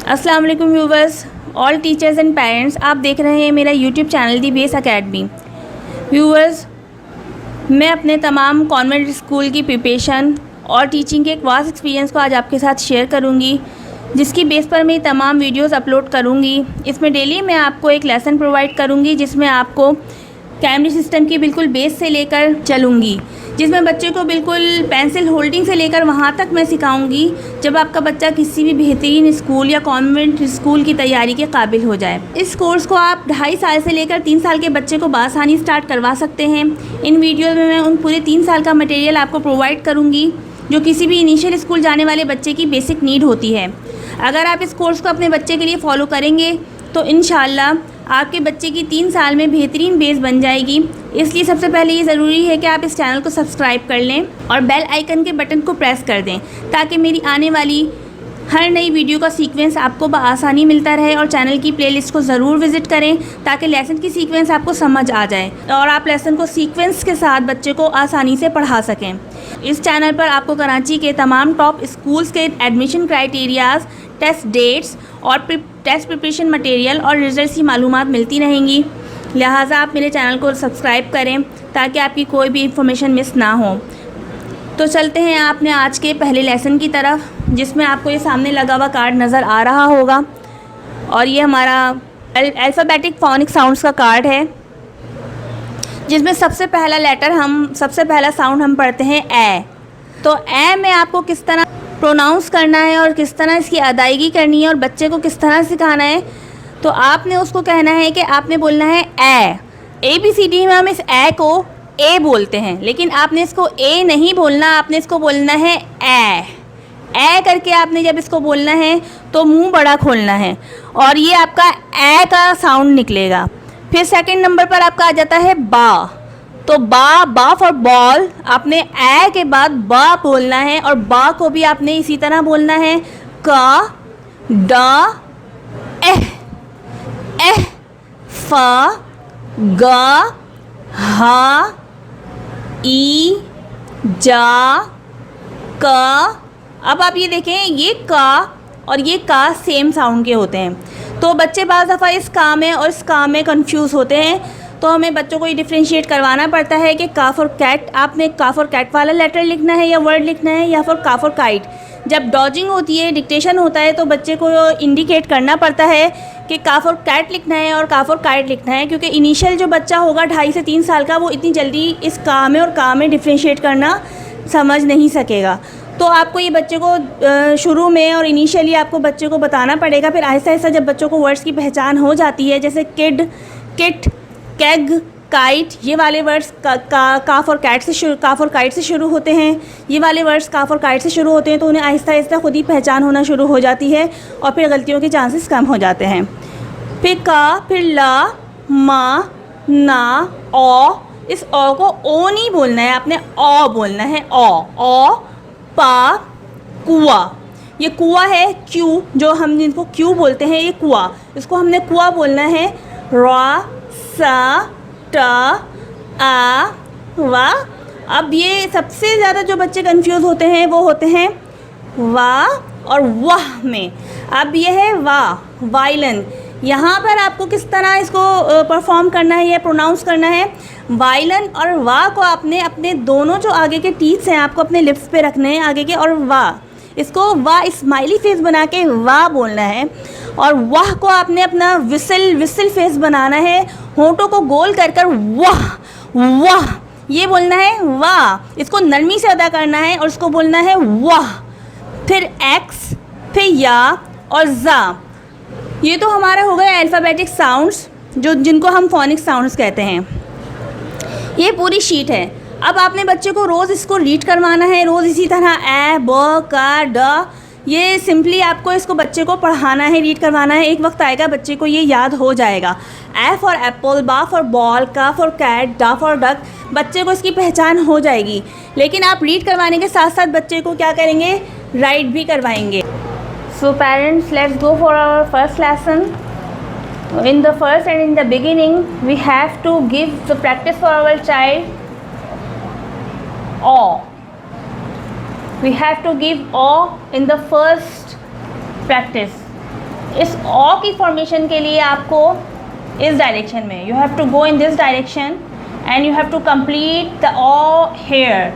अस्सलाम वालेकुम viewers, all teachers and parents. आप देख रहे हैं मेरा YouTube channel the base academy. Viewers, मैं अपने तमाम कॉन्वेंट स्कूल की प्रिपरेशन और टीचिंग के एक वास्ट एक्सपीरियंस को आज आपके साथ शेयर करूंगी, जिसकी बेस पर मैं तमाम वीडियोस अपलोड करूंगी। इसमें डेली मैं आपको एक लेसन प्रोवाइड करूंगी, जिसमें आपको कैमरे सिस्टम की बिल्कुल बेस से लेकर चलूँगी, जिसमें बच्चे को बिल्कुल पेंसिल होल्डिंग से लेकर वहाँ तक मैं सिखाऊंगी जब आपका बच्चा किसी भी बेहतरीन स्कूल या कॉन्वेंट स्कूल की तैयारी के काबिल हो जाए। इस कोर्स को आप 2.5 साल से लेकर 3 साल के बच्चे को बासानी स्टार्ट करवा सकते हैं। इन वीडियो में मैं उन पूरे 3 साल का मटेरियल आपको प्रोवाइड करूँगी जो किसी भी इनिशियल स्कूल जाने वाले बच्चे की बेसिक नीड होती है। अगर आप इस कोर्स को अपने बच्चे के लिए फॉलो करेंगे तो इंशाल्लाह आपके बच्चे की 3 साल में बेहतरीन बेस बन जाएगी। इसलिए सबसे पहले ये ज़रूरी है कि आप इस चैनल को सब्सक्राइब कर लें और बेल आइकन के बटन को प्रेस कर दें, ताकि मेरी आने वाली हर नई वीडियो का सीक्वेंस आपको बआसानी मिलता रहे। और चैनल की प्लेलिस्ट को ज़रूर विज़िट करें ताकि लेसन की सीक्वेंस आपको समझ आ जाए और आप लेसन को सीक्वेंस के साथ बच्चे को आसानी से पढ़ा सकें। इस चैनल पर आपको कराची के तमाम टॉप स्कूल्स के एडमिशन क्राइटेरियाज़, टेस्ट डेट्स और टेस्ट प्रिपरेशन मटेरियल और रिजल्ट्स की मालूमात मिलती रहेंगी। लिहाजा आप मेरे चैनल को सब्सक्राइब करें ताकि आपकी कोई भी इंफॉर्मेशन मिस ना हो। तो चलते हैं आपने आज के पहले लेसन की तरफ, जिसमें आपको ये सामने लगा हुआ कार्ड नज़र आ रहा होगा। और ये हमारा अल्फ़ाबेटिक फोनिक साउंड्स का कार्ड है, जिसमें सबसे पहला साउंड हम पढ़ते हैं ए। तो ए में आपको किस तरह प्रोनाउंस करना है और किस तरह इसकी अदायगी करनी है और बच्चे को किस तरह सिखाना है, तो आपने उसको कहना है कि आपने बोलना है ABCD में हम इस ए को ए बोलते हैं, लेकिन आपने इसको ए नहीं बोलना, आपने इसको बोलना है ए करके आपने जब इसको बोलना है तो मुंह बड़ा खोलना है और ये आपका ए का साउंड निकलेगा। फिर सेकंड नंबर पर आपका आ जाता है बा। तो बा फॉर बॉल, आपने ए के बाद बा बोलना है और बा को भी आपने इसी तरह बोलना है। का, डा, एह, फा, गा, हा, ई, जा, का। अब आप ये देखें, ये का और ये का सेम साउंड के होते हैं, तो बच्चे बाज़ दफ़ा इस का में और इस का में कंफ्यूज होते हैं। तो हमें बच्चों को ये डिफ्रेंशिएट करवाना पड़ता है कि का फॉर कैट, आपने का फॉर कैट वाला लेटर लिखना है या वर्ड लिखना है, या फिर का फॉर काइट। जब डॉजिंग होती है, डिक्टेशन होता है, तो बच्चे को इंडिकेट करना पड़ता है कि का फॉर कैट लिखना है और का फॉर काइट लिखना है, क्योंकि इनिशियल जो बच्चा होगा 2.5 से 3 साल का, वो इतनी जल्दी इस का में और का में डिफ्रेंशिएट करना समझ नहीं सकेगा। तो आपको ये बच्चे को शुरू में और इनिशियली आपको बच्चे को बताना पड़ेगा। फिर आहिस्ता आहिस्ता जब बच्चों को वर्ड्स की पहचान हो जाती है, जैसे किड, किट, कैग, काइट, ये वाले वर्ड्स का फॉर काइट से शुरू होते हैं, ये वाले वर्ड्स का फॉर काइट से शुरू होते हैं, तो उन्हें आहिस्ता आहिस्ता खुद ही पहचान होना शुरू हो जाती है और फिर गलतियों के चांसेस कम हो जाते हैं। फिर का, फिर ला, मा, ना, ओ। इस ओ को ओ नहीं बोलना है, आपने ओ बोलना है। ओ, पा, कुआ। ये कुआ है, क्यू, जो हम जिनको क्यू बोलते हैं, ये कुआ, इसको हमने कुआ बोलना है। रा, सा, टा, आ, वा। अब ये सबसे ज़्यादा जो बच्चे कंफ्यूज होते हैं वो होते हैं वा और वाह में। अब ये है वाह, वायलन। यहाँ पर आपको किस तरह इसको परफॉर्म करना है या प्रोनाउंस करना है। वायलन और वाह को आपने अपने दोनों जो आगे के टीथ्स हैं आपको अपने लिप्स पे रखने हैं आगे के, और वाह, इसको वाह स्माइली फेस बना के वाह बोलना है। और वाह को आपने अपना विसल फेस बनाना है, होंठों को गोल कर कर वाह वाह ये बोलना है वाह। इसको नरमी से अदा करना है और इसको बोलना है वाह। फिर एक्स, फिर या और जा। ये तो हमारा हो गया अल्फ़ाबेटिक साउंड्स, जिनको हम फोनिक साउंड्स कहते हैं। ये पूरी शीट है। अब आपने बच्चे को रोज़ इसको रीड करवाना है, रोज़ इसी तरह ए, ब, का, ड। ये सिंपली आपको इसको बच्चे को पढ़ाना है, रीड करवाना है। एक वक्त आएगा बच्चे को ये याद हो जाएगा। ए फॉर एप्पल, बा फॉर बॉल, का फॉर कैट, डा फॉर डक। बच्चे को इसकी पहचान हो जाएगी। लेकिन आप रीड करवाने के साथ साथ बच्चे को क्या करेंगे, राइट भी करवाएंगे। So parents, let's go for our first lesson. In the first and in the beginning, we have to give the practice for our child. We have to give in the first practice. इस ओ की formation के लिए आपको इस direction में, you have to go in this direction and you have to complete the O here.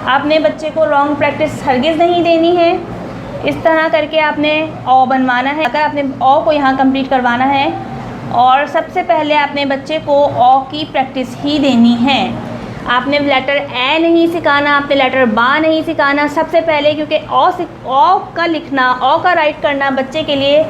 आपने बच्चे को लॉन्ग प्रैक्टिस हरगिज़ नहीं देनी है। इस तरह करके आपने ओ बनवाना है, अगर आपने ओ को यहाँ कंप्लीट करवाना है। और सबसे पहले आपने बच्चे को ओ की प्रैक्टिस ही देनी है। आपने लेटर ए नहीं सिखाना, आपने लेटर बा नहीं सिखाना सबसे पहले, क्योंकि ओ का लिखना, ओ का राइट करना बच्चे के लिए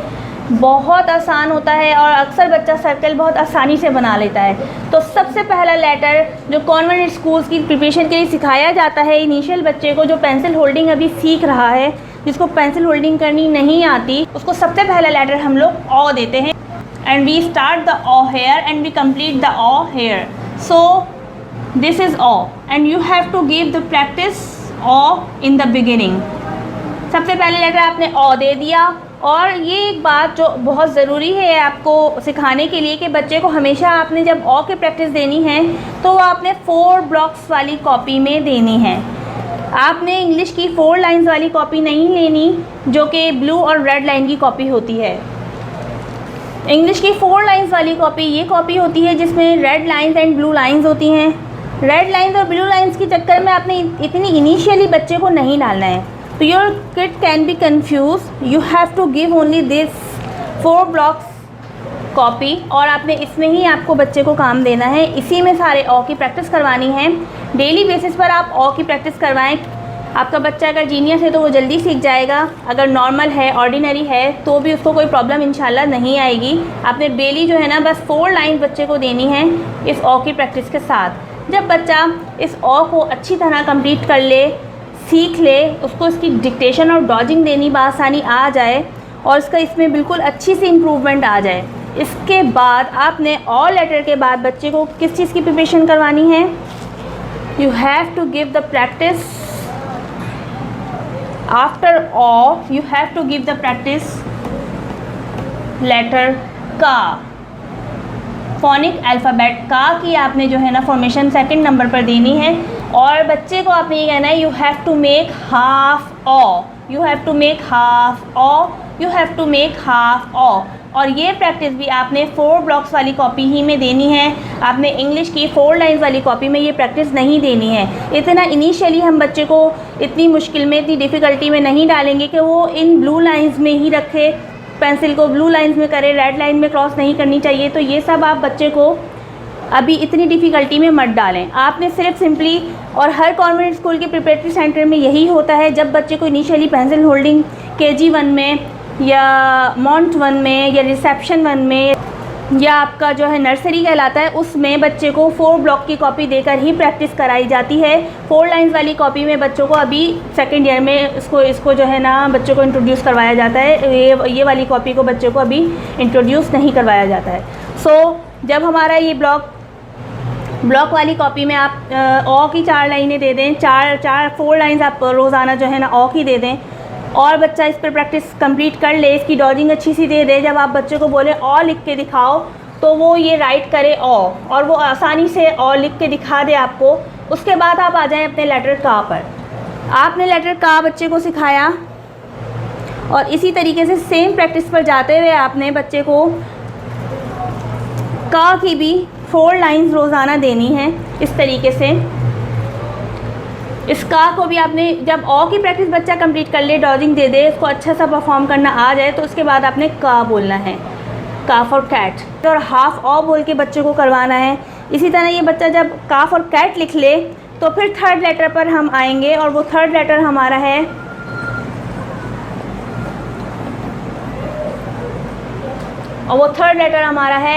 बहुत आसान होता है और अक्सर बच्चा सर्कल बहुत आसानी से बना लेता है। तो सबसे पहला लेटर जो कॉन्वेंट स्कूल्स की प्रिपरेशन के लिए सिखाया जाता है इनिशियल बच्चे को, जो पेंसिल होल्डिंग अभी सीख रहा है, जिसको पेंसिल होल्डिंग करनी नहीं आती, उसको सबसे पहला लेटर हम लोग ओ देते हैं। And we start the O here and we complete the O here. So this is O and you have to give the practice O in the beginning. सबसे पहले लेटर आपने ओ दे दिया। और ये एक बात जो बहुत ज़रूरी है आपको सिखाने के लिए कि बच्चे को हमेशा आपने जब ओ की प्रैक्टिस देनी है तो वो आपने 4 ब्लॉक्स वाली कॉपी में देनी है। आपने इंग्लिश की 4 लाइंस वाली कॉपी नहीं लेनी जो कि ब्लू और रेड लाइन की कॉपी होती है। इंग्लिश की 4 लाइंस वाली कॉपी ये कॉपी होती है जिसमें red lines and blue lines होती हैं। रेड लाइंस और ब्लू लाइंस के चक्कर में आपने इतनी इनिशियली बच्चे को नहीं डालना है, तो your kid can be confuse. You have to give only this 4 blocks copy और आपने इसमें ही आपको बच्चे को काम देना है। इसी में सारे ओ की प्रैक्टिस करवानी है। डेली बेसिस पर आप ओ की प्रैक्टिस करवाएं। आपका बच्चा अगर जीनियस है तो वो जल्दी सीख जाएगा, अगर नॉर्मल है, ऑर्डिनरी है, तो भी उसको कोई प्रॉब्लम इंशाल्लाह नहीं आएगी। आपने डेली जो है ना बस 4 लाइन बच्चे को देनी है इस ओ की प्रैक्टिस के साथ। जब बच्चा इस ओ को अच्छी तरह कंप्लीट कर ले, सीख ले, उसको इसकी डिक्टेशन और डॉजिंग देनी बासानी आ जाए और इसका इसमें बिल्कुल अच्छी सी इम्प्रूवमेंट आ जाए, इसके बाद आपने ओ लेटर के बाद बच्चे को किस चीज़ की प्रिपरेशन करवानी है? You have to give the practice after O, you have to give the practice letter का, फोनिक अल्फ़ाबेट का की आपने जो है ना फॉर्मेशन 2nd नंबर पर देनी है। और बच्चे को आपने ये कहना है you have to make half O, you have to make half O, you have to make half O. और ये प्रैक्टिस भी आपने 4 ब्लॉक्स वाली कॉपी ही में देनी है। आपने इंग्लिश की 4 लाइंस वाली कॉपी में ये प्रैक्टिस नहीं देनी है। इतना इनिशियली हम बच्चे को इतनी मुश्किल में, इतनी डिफ़िकल्टी में नहीं डालेंगे कि वो इन ब्लू लाइंस में ही रखे, पेंसिल को ब्लू लाइंस में करे, रेड लाइन में क्रॉस नहीं करनी चाहिए। तो ये सब आप बच्चे को अभी इतनी डिफ़िकल्टी में मत डालें। आपने सिर्फ सिंपली, और हर कॉन्वेंट स्कूल के प्रिपरेटरी सेंटर में यही होता है, जब बच्चे को इनिशियली पेंसिल होल्डिंग KG 1 में या मॉन्ट 1 में या रिसेप्शन 1 में या आपका जो है नर्सरी कहलाता है, उसमें बच्चे को 4 ब्लॉक की कॉपी देकर ही प्रैक्टिस कराई जाती है। 4 लाइंस वाली कॉपी में बच्चों को अभी 2nd ईयर में इसको जो है ना बच्चों को इंट्रोड्यूस करवाया जाता है। ये वाली कॉपी को बच्चे को अभी इंट्रोड्यूस नहीं करवाया जाता है। सो जब हमारा ये ब्लॉक वाली कॉपी में आप ओ की 4 लाइनें दे दें, 4 लाइंस आप रोज़ाना जो है ना ओ की दे दें और बच्चा इस पर प्रैक्टिस कंप्लीट कर ले, इसकी डॉजिंग अच्छी सी दे दे। जब आप बच्चे को बोले ओ लिख के दिखाओ तो वो ये राइट करे ओ, और वो आसानी से ओ लिख के दिखा दे आपको। उसके बाद आप आ जाएं अपने लेटर का पर। आपने लेटर का बच्चे को सिखाया और इसी तरीके से सेम प्रैक्टिस पर जाते हुए आपने बच्चे को का की भी 4 लाइंस रोज़ाना देनी है। इस तरीके से इस का को भी आपने, जब ओ की प्रैक्टिस बच्चा कंप्लीट कर ले, डॉजिंग दे दे, उसको अच्छा सा परफॉर्म करना आ जाए, तो उसके बाद आपने का बोलना है, का फॉर कैट, और हाफ ओ बोल के बच्चे को करवाना है। इसी तरह ये बच्चा जब का फॉर कैट लिख ले तो फिर 3rd लेटर पर हम आएंगे और वो 3rd लेटर हमारा है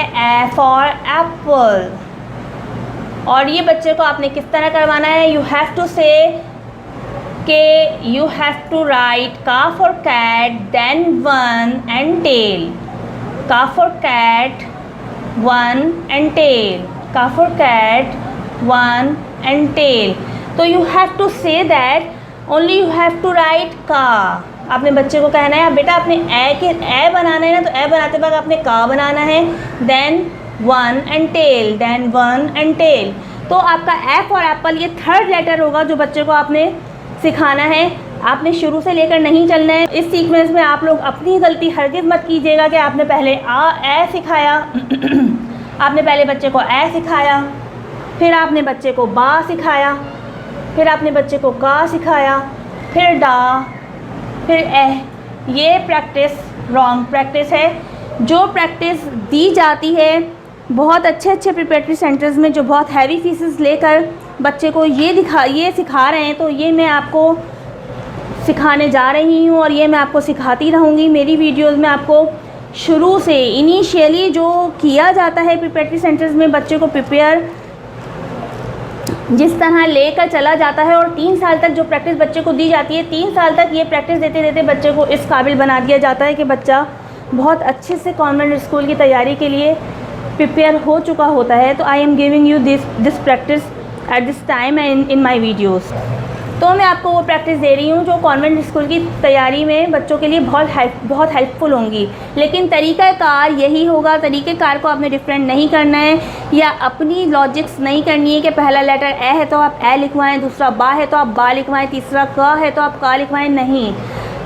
ए फॉर एप्पल। और ये बच्चे को आपने किस तरह करवाना है? यू हैव टू से के यू हैव टू राइट का for cat then 1 and tail, का फॉर कैट 1 एंड टेल, का फॉर कैट 1 एंड टेल। तो you have to say that only you have to write का। आपने बच्चे को कहना है बेटा आपने ए बनाना है ना, तो ए बनाते वक्त आपने का बनाना है, then 1 and tail, then 1 and tail. तो आपका एफ और एप्पल ये 3rd लेटर होगा जो बच्चे को आपने सिखाना है। आपने शुरू से लेकर नहीं चलना है। इस सीक्वेंस में आप लोग अपनी गलती हरगिज़ मत कीजिएगा कि आपने पहले ए सिखाया आपने पहले बच्चे को ए सिखाया, फिर आपने बच्चे को बा सिखाया, फिर आपने बच्चे को का सिखाया, फिर डा, फिर एह। ये प्रैक्टिस रॉन्ग प्रैक्टिस है। जो प्रैक्टिस दी जाती है बहुत अच्छे प्रिपरेटरी सेंटर्स में, जो बहुत हैवी फीसेस लेकर बच्चे को ये सिखा रहे हैं, तो ये मैं आपको सिखाने जा रही हूँ और ये मैं आपको सिखाती रहूँगी। मेरी वीडियोस में आपको शुरू से इनिशियली जो किया जाता है प्रिपरेटरी सेंटर्स में बच्चे को प्रिपेयर जिस तरह लेकर चला जाता है, और 3 साल तक जो प्रैक्टिस बच्चे को दी जाती है, 3 साल तक ये प्रैक्टिस देते देते बच्चे को इस काबिल बना दिया जाता है कि बच्चा बहुत अच्छे से कॉन्वेंट स्कूल की तैयारी के लिए प्रिपेयर हो चुका होता है। तो I am giving you this practice at this time in my videos. तो मैं आपको वो प्रैक्टिस दे रही हूँ जो कॉन्वेंट स्कूल की तैयारी में बच्चों के लिए बहुत हेल्पफुल होंगी। लेकिन तरीक़ाकार यही होगा, तरीक़ेकार को आपने डिफरेंट नहीं करना है या अपनी लॉजिक्स नहीं करनी है कि पहला लेटर ए है तो आप ए लिखवाएं, दूसरा बा है तो आप बा लिखवाएं, तीसरा क है तो आप का लिखवाएं। नहीं,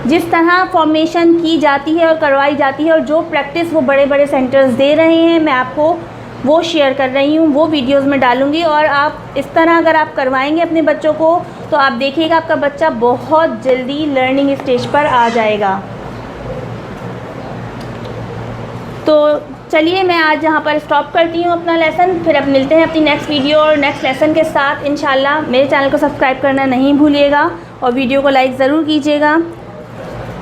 जिस तरह फॉर्मेशन की जाती है और करवाई जाती है और जो प्रैक्टिस वो बड़े बड़े सेंटर्स दे रहे हैं, मैं आपको वो शेयर कर रही हूँ, वो वीडियोस में डालूँगी। और आप इस तरह अगर आप करवाएंगे अपने बच्चों को तो आप देखिएगा आपका बच्चा बहुत जल्दी लर्निंग स्टेज पर आ जाएगा। तो चलिए मैं आज यहाँ पर स्टॉप करती हूँ अपना लेसन, फिर अब मिलते हैं अपनी नेक्स्ट वीडियो और नेक्स्ट लेसन के साथ इंशाल्लाह। मेरे चैनल को सब्सक्राइब करना नहीं भूलिएगा और वीडियो को लाइक ज़रूर कीजिएगा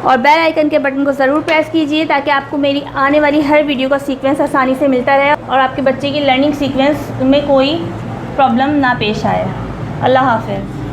और बेल आइकन के बटन को ज़रूर प्रेस कीजिए ताकि आपको मेरी आने वाली हर वीडियो का सीक्वेंस आसानी से मिलता रहे और आपके बच्चे की लर्निंग सीक्वेंस में कोई प्रॉब्लम ना पेश आए। अल्लाह हाफ़िज़।